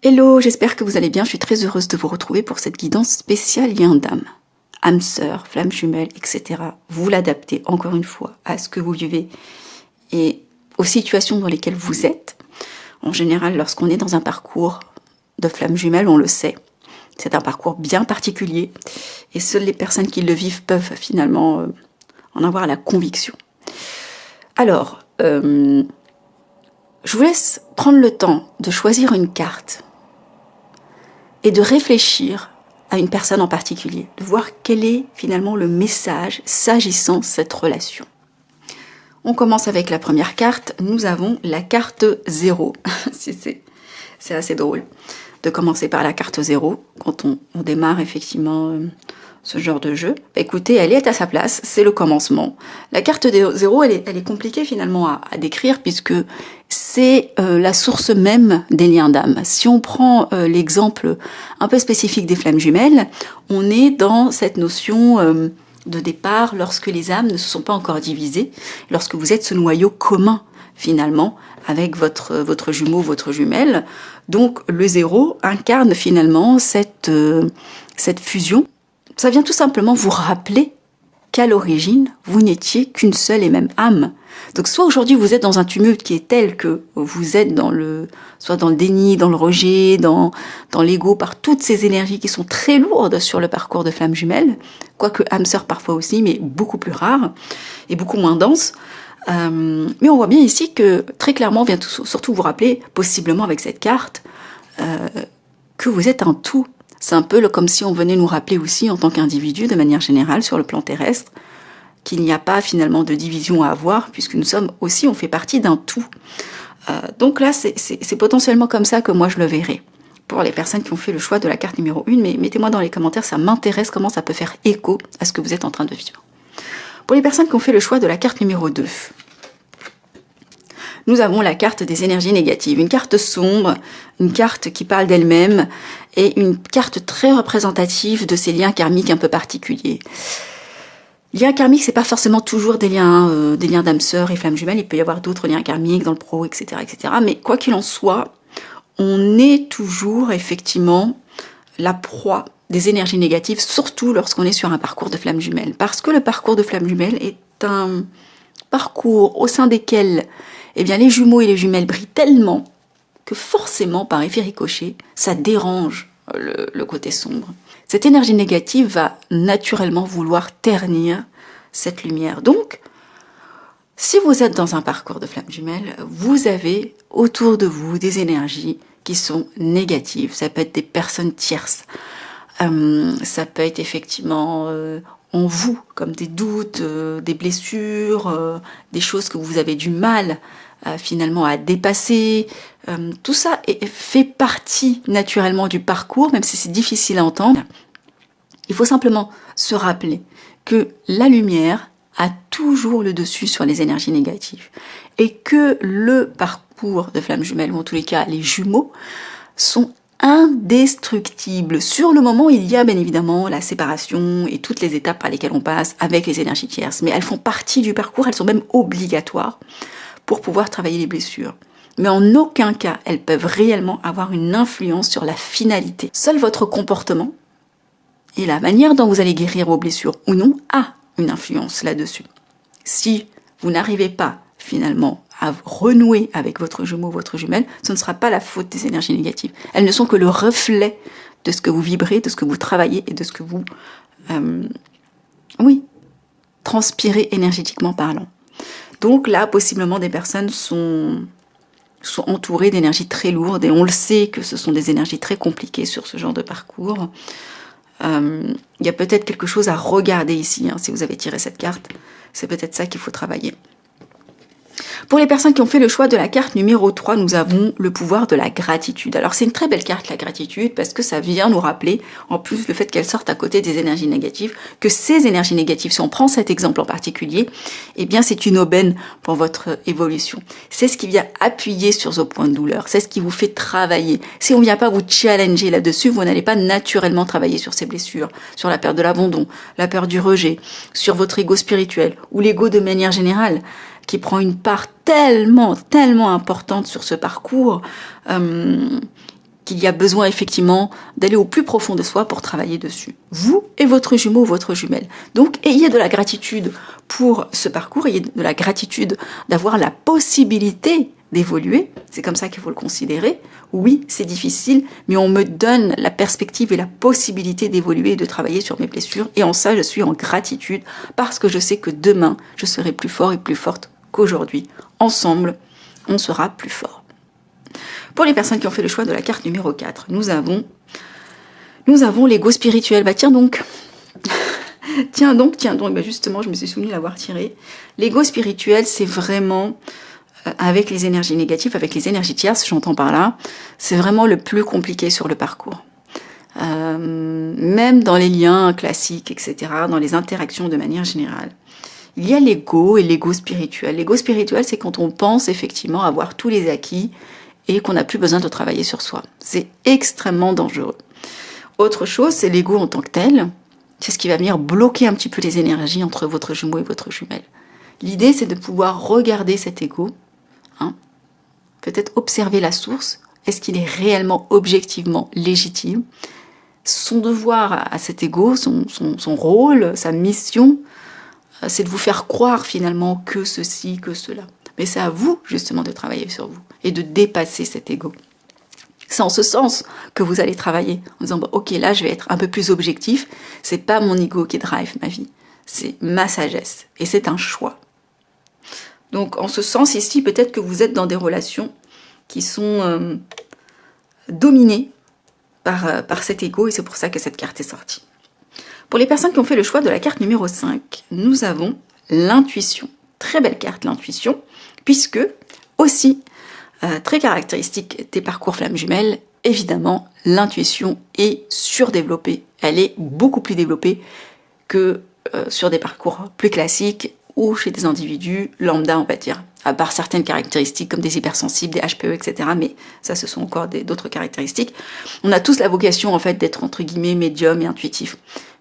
Hello, j'espère que vous allez bien. Je suis très heureuse de vous retrouver pour cette guidance spéciale lien d'âme. Âme sœur, flamme jumelle, etc. Vous l'adaptez encore une fois à ce que vous vivez et aux situations dans lesquelles vous êtes. En général, lorsqu'on est dans un parcours de flamme jumelle, on le sait. C'est un parcours bien particulier et seules les personnes qui le vivent peuvent finalement en avoir la conviction. Alors, je vous laisse prendre le temps de choisir une carte et de réfléchir à une personne en particulier, de voir quel est finalement le message s'agissant de cette relation. On commence avec la première carte, nous avons la carte 0. C'est assez drôle de commencer par la carte 0 quand on démarre effectivement ce genre de jeu. Écoutez, elle est à sa place, c'est le commencement. La carte 0, elle est compliquée finalement à décrire puisque c'est la source même des liens d'âme. Si on prend l'exemple un peu spécifique des flammes jumelles, on est dans cette notion de départ lorsque les âmes ne se sont pas encore divisées, lorsque vous êtes ce noyau commun finalement avec votre jumeau, votre jumelle. Donc le 0 incarne finalement cette fusion. Ça vient tout simplement vous rappeler qu'à l'origine, vous n'étiez qu'une seule et même âme. Donc soit aujourd'hui vous êtes dans un tumulte qui est tel que vous êtes soit dans le déni, dans le rejet, dans l'ego, par toutes ces énergies qui sont très lourdes sur le parcours de flamme jumelle, quoique âme sœur parfois aussi, mais beaucoup plus rare et beaucoup moins dense. Mais on voit bien ici que très clairement on vient surtout vous rappeler, possiblement avec cette carte, que vous êtes un tout. C'est un peu comme si on venait nous rappeler aussi en tant qu'individu, de manière générale, sur le plan terrestre, qu'il n'y a pas finalement de division à avoir, puisque nous sommes aussi, on fait partie d'un tout. Donc là, c'est potentiellement comme ça que moi je le verrai. Pour les personnes qui ont fait le choix de la carte numéro 1, mais mettez-moi dans les commentaires, ça m'intéresse comment ça peut faire écho à ce que vous êtes en train de vivre. Pour les personnes qui ont fait le choix de la carte numéro 2, nous avons la carte des énergies négatives, une carte sombre, une carte qui parle d'elle-même et une carte très représentative de ces liens karmiques un peu particuliers. Liens karmiques, c'est pas forcément toujours des liens d'âme sœur et flamme jumelle, il peut y avoir d'autres liens karmiques dans le pro, etc., etc. Mais quoi qu'il en soit, on est toujours effectivement la proie des énergies négatives, surtout lorsqu'on est sur un parcours de flamme jumelle. Parce que le parcours de flamme jumelle est un parcours au sein desquels les jumeaux et les jumelles brillent tellement que forcément, par effet ricochet, ça dérange le côté sombre. Cette énergie négative va naturellement vouloir ternir cette lumière. Donc, si vous êtes dans un parcours de flamme jumelle, vous avez autour de vous des énergies qui sont négatives. Ça peut être des personnes tierces. Ça peut être effectivement en vous, comme des doutes, des blessures, des choses que vous avez du mal finalement à dépasser. Tout ça fait partie naturellement du parcours, même si c'est difficile à entendre. Il faut simplement se rappeler que la lumière a toujours le dessus sur les énergies négatives et que le parcours de flamme jumelle, ou en tous les cas les jumeaux, sont indestructibles. Sur le moment, il y a bien évidemment la séparation et toutes les étapes par lesquelles on passe avec les énergies tierces, mais elles font partie du parcours, elles sont même obligatoires pour pouvoir travailler les blessures. Mais en aucun cas, elles peuvent réellement avoir une influence sur la finalité. Seul votre comportement et la manière dont vous allez guérir vos blessures ou non a une influence là-dessus. Si vous n'arrivez pas finalement à renouer avec votre jumeau, votre jumelle, ce ne sera pas la faute des énergies négatives. Elles ne sont que le reflet de ce que vous vibrez, de ce que vous travaillez et de ce que vous transpirez énergétiquement parlant. Donc là, possiblement, des personnes sont entourées d'énergies très lourdes et on le sait que ce sont des énergies très compliquées sur ce genre de parcours. Il y a peut-être quelque chose à regarder ici, si vous avez tiré cette carte, c'est peut-être ça qu'il faut travailler. Pour les personnes qui ont fait le choix de la carte numéro 3, nous avons le pouvoir de la gratitude. Alors c'est une très belle carte, la gratitude, parce que ça vient nous rappeler, en plus le fait qu'elle sorte à côté des énergies négatives, que ces énergies négatives, si on prend cet exemple en particulier, c'est une aubaine pour votre évolution. C'est ce qui vient appuyer sur vos points de douleur, c'est ce qui vous fait travailler. Si on ne vient pas vous challenger là-dessus, vous n'allez pas naturellement travailler sur ces blessures, sur la peur de l'abandon, la peur du rejet, sur votre ego spirituel, ou l'ego de manière générale, qui prend une part tellement importante sur ce parcours, qu'il y a besoin effectivement d'aller au plus profond de soi pour travailler dessus. Vous et votre jumeau ou votre jumelle. Donc, ayez de la gratitude pour ce parcours, ayez de la gratitude d'avoir la possibilité d'évoluer. C'est comme ça qu'il faut le considérer. Oui, c'est difficile, mais on me donne la perspective et la possibilité d'évoluer et de travailler sur mes blessures. Et en ça, je suis en gratitude parce que je sais que demain, je serai plus fort et plus forte qu'aujourd'hui. Ensemble, on sera plus fort. Pour les personnes qui ont fait le choix de la carte numéro 4, nous avons l'ego spirituel. Bah tiens donc, bah justement, je me suis souvenue d'avoir tiré. L'ego spirituel, c'est vraiment, avec les énergies négatives, avec les énergies tierces, j'entends par là, c'est vraiment le plus compliqué sur le parcours. Même dans les liens classiques, etc., dans les interactions de manière générale. Il y a l'ego et l'ego spirituel. L'ego spirituel, c'est quand on pense effectivement avoir tous les acquis et qu'on n'a plus besoin de travailler sur soi. C'est extrêmement dangereux. Autre chose, c'est l'ego en tant que tel. C'est ce qui va venir bloquer un petit peu les énergies entre votre jumeau et votre jumelle. L'idée, c'est de pouvoir regarder cet ego, peut-être observer la source. Est-ce qu'il est réellement, objectivement légitime? Son devoir à cet ego, son rôle, sa mission, c'est de vous faire croire finalement que ceci, que cela. Mais c'est à vous justement de travailler sur vous et de dépasser cet ego. C'est en ce sens que vous allez travailler en disant ok, là je vais être un peu plus objectif. C'est pas mon ego qui drive ma vie, c'est ma sagesse et c'est un choix. Donc en ce sens ici, peut-être que vous êtes dans des relations qui sont dominées par cet ego et c'est pour ça que cette carte est sortie. Pour les personnes qui ont fait le choix de la carte numéro 5, nous avons l'intuition. Très belle carte, l'intuition, puisque aussi, très caractéristique des parcours flammes jumelles, évidemment, l'intuition est surdéveloppée. Elle est beaucoup plus développée que sur des parcours plus classiques ou chez des individus lambda, on va dire, à part certaines caractéristiques comme des hypersensibles, des HPE, etc. Mais ça, ce sont encore d'autres caractéristiques. On a tous la vocation, en fait, d'être, entre guillemets, médium et intuitif.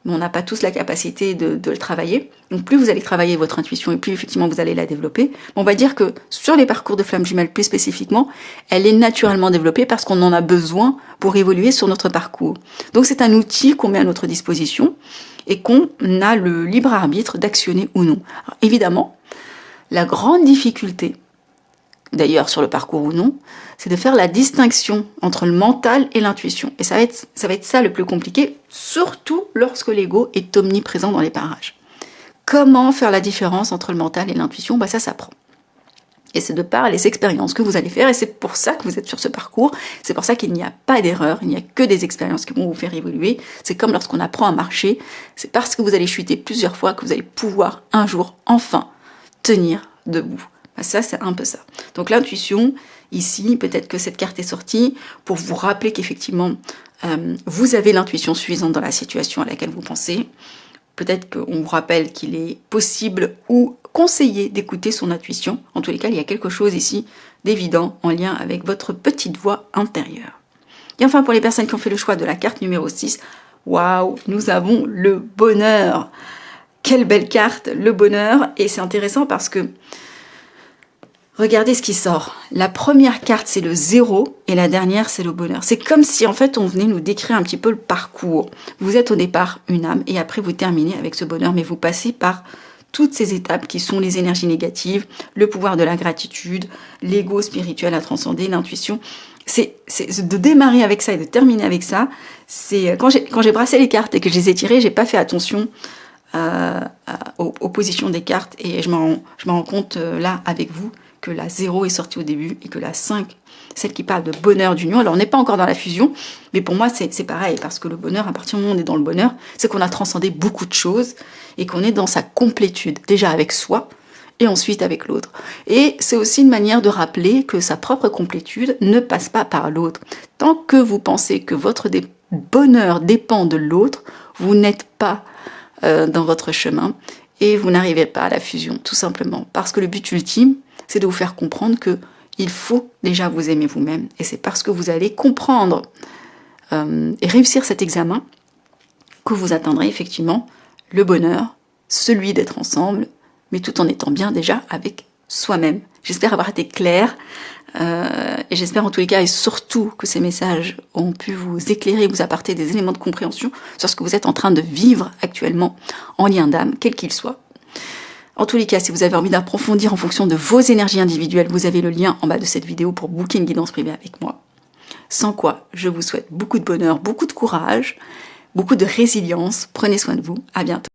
Mais on n'a pas tous la capacité de le travailler. Donc plus vous allez travailler votre intuition et plus effectivement vous allez la développer. On va dire que sur les parcours de flammes jumelles plus spécifiquement, elle est naturellement développée parce qu'on en a besoin pour évoluer sur notre parcours. Donc c'est un outil qu'on met à notre disposition et qu'on a le libre arbitre d'actionner ou non. Alors, évidemment, la grande difficulté, d'ailleurs sur le parcours ou non, c'est de faire la distinction entre le mental et l'intuition. Et ça va être ça le plus compliqué, surtout lorsque l'ego est omniprésent dans les parages. Comment faire la différence entre le mental et l'intuition? Ça s'apprend. Et c'est de par les expériences que vous allez faire, et c'est pour ça que vous êtes sur ce parcours, c'est pour ça qu'il n'y a pas d'erreur, il n'y a que des expériences qui vont vous faire évoluer. C'est comme lorsqu'on apprend à marcher, c'est parce que vous allez chuter plusieurs fois que vous allez pouvoir un jour, enfin, tenir debout. Ça, c'est un peu ça. Donc l'intuition, ici, peut-être que cette carte est sortie pour vous rappeler qu'effectivement, vous avez l'intuition suffisante dans la situation à laquelle vous pensez. Peut-être qu'on vous rappelle qu'il est possible ou conseillé d'écouter son intuition. En tous les cas, il y a quelque chose ici d'évident en lien avec votre petite voix intérieure. Et enfin, pour les personnes qui ont fait le choix de la carte numéro 6, waouh, nous avons le bonheur. Quelle belle carte, le bonheur. Et c'est intéressant parce que regardez ce qui sort. La première carte, c'est le 0 et la dernière, c'est le bonheur. C'est comme si, en fait, on venait nous décrire un petit peu le parcours. Vous êtes au départ une âme et après, vous terminez avec ce bonheur, mais vous passez par toutes ces étapes qui sont les énergies négatives, le pouvoir de la gratitude, l'ego spirituel à transcender, l'intuition. C'est de démarrer avec ça et de terminer avec ça. C'est quand j'ai brassé les cartes et que je les ai tirées, j'ai pas fait attention aux positions des cartes et je me rends compte là avec vous que la 0 est sortie au début et que la 5, celle qui parle de bonheur d'union, alors on n'est pas encore dans la fusion, mais pour moi c'est pareil, parce que le bonheur, à partir du moment où on est dans le bonheur, c'est qu'on a transcendé beaucoup de choses et qu'on est dans sa complétude, déjà avec soi et ensuite avec l'autre. Et c'est aussi une manière de rappeler que sa propre complétude ne passe pas par l'autre. Tant que vous pensez que votre bonheur dépend de l'autre, vous n'êtes pas dans votre chemin et vous n'arrivez pas à la fusion, tout simplement. Parce que le but ultime, c'est de vous faire comprendre que il faut déjà vous aimer vous-même. Et c'est parce que vous allez comprendre et réussir cet examen que vous atteindrez effectivement le bonheur, celui d'être ensemble, mais tout en étant bien déjà avec soi-même. J'espère avoir été claire Et j'espère en tous les cas, et surtout que ces messages ont pu vous éclairer, vous apporter des éléments de compréhension sur ce que vous êtes en train de vivre actuellement en lien d'âme, quel qu'il soit. En tous les cas, si vous avez envie d'approfondir en fonction de vos énergies individuelles, vous avez le lien en bas de cette vidéo pour booker une guidance privée avec moi. Sans quoi, je vous souhaite beaucoup de bonheur, beaucoup de courage, beaucoup de résilience. Prenez soin de vous. À bientôt.